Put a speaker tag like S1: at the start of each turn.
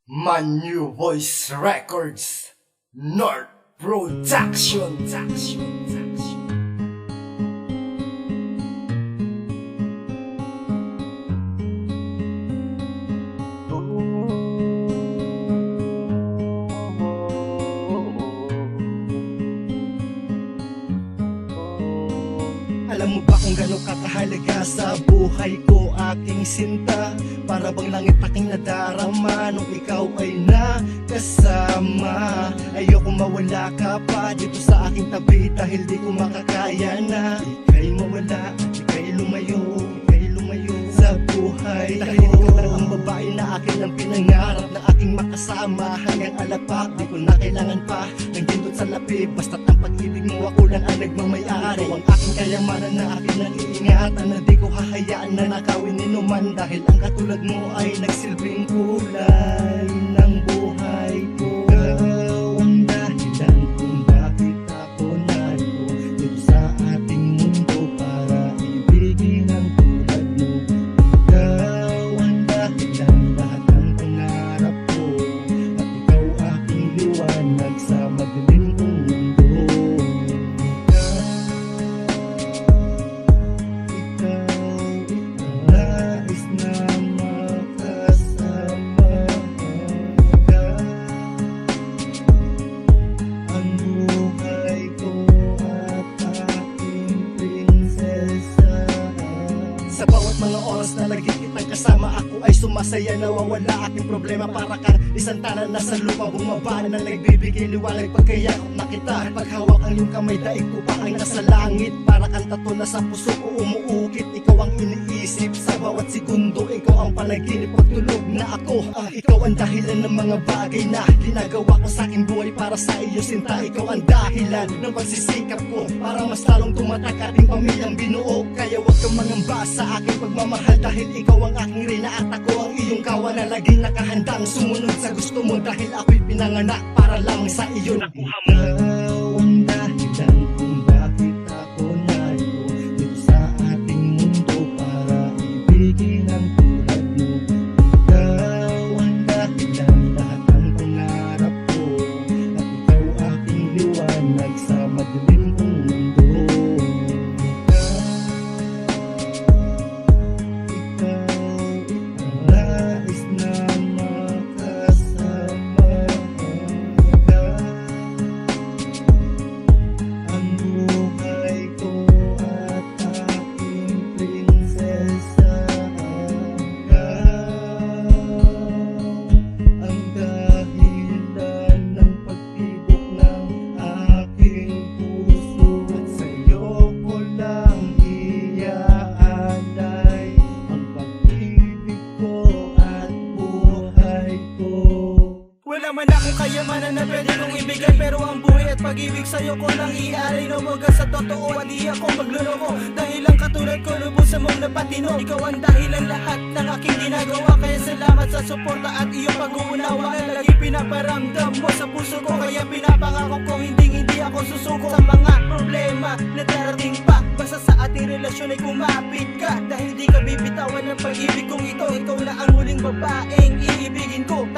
S1: Manu Voice Records, North Production.
S2: Alam mo ba kung gano'ng kakahalaga sa buhay ko aking sinta? Para bang langit aking nadarama nung ikaw ay nakasama. Ayoko mawala ka pa dito sa aking tabi dahil di ko makakaya na ika'y mawala, ika'y lumayo sa buhay ko. Dahil ikaw lang ang babae na akin ang pinangarap na aking makasama hanggang alapak. Di ko na kailangan pa ng gindot sa labi, basta't ang pag-ibig mo ako lang ang nagmamayari. Ikaw ang aking kayamanan na aking nag-iingatan na di ko hahayaan na nakawin ni numan. Dahil ang katulad mo ay nagsilbing kulay ng buhay ko. Ikaw ang dahilan kung bakit ako narito dito sa ating mundo para ibigin ang tulad mo. Ikaw ang dahilan lahat ng pangarap ko at ikaw aking liwanag sa madilim kong mundo. Nais na makasama ka. Ang buhay ko at aking prinsesa. Sa bawat mga oras na lagi kitang kasama, ako ay sumasaya, nawawala aking problema. Para kang isang tanan na sa lupa bumaba na nagbibigay liwanag pagkayakap na kita. Paghawak ang iyong kamay, daig ko pa ay nasa langit. Para kang tato na sa puso ko umuukit. Ikaw ang iniisip sa bawat segundo, ikaw ang panaginip pagtulog na ako. Ikaw ang dahilan ng mga bagay na ginagawa ko sa aking buhay para sa iyo sinta. Ikaw ang dahilan ng pagsisikap ko para mas lalong tumatak ating pamilyang binuo. Kaya wag kang mangamba sa aking pagmamahal dahil ikaw ang aking reyna at ako ang iyong kawan na laging nakahandang sumunod sa gusto mo. Dahil ako'y pinanganak para lang sa iyo nakuha mo. Ikaw ang dahilan kung bakit ako narito dito sa ating mundo para ibigin ang tulad mo. Ikaw ang dahilan lahat ng pangarap ko at ikaw aking liwanag sa madilim kong mundo. Nais na makasama ka. Ang buhay ko at aking prinsesa ka. Ang dahilan ng pagtibok ng aking puso at sa'yo ko lang iaalay ang pag-ibig ko at buhay ko.
S3: Wala man akong kayamanan na pwede kong ibigay, pero ang buhay at pag-ibig sa'yo ko lang i-aray. Nawagan sa totoo at di ako magluloko, dahil ang katulad ko lubusan mong napatino. Ikaw ang dahilan lahat ng aking ginagawa, kaya salamat sa suporta at iyong pag-uunawa na lagi pinaparamdam mo sa puso ko. Kaya pinapangako ko hindi ako susuko sa mga problema na darating pa. Basta sa ating relasyon ay kumapit ka, dahil di ka bibitawan ng pag-ibig kong ito. Ikaw na ang huling babaeng iibigin ko.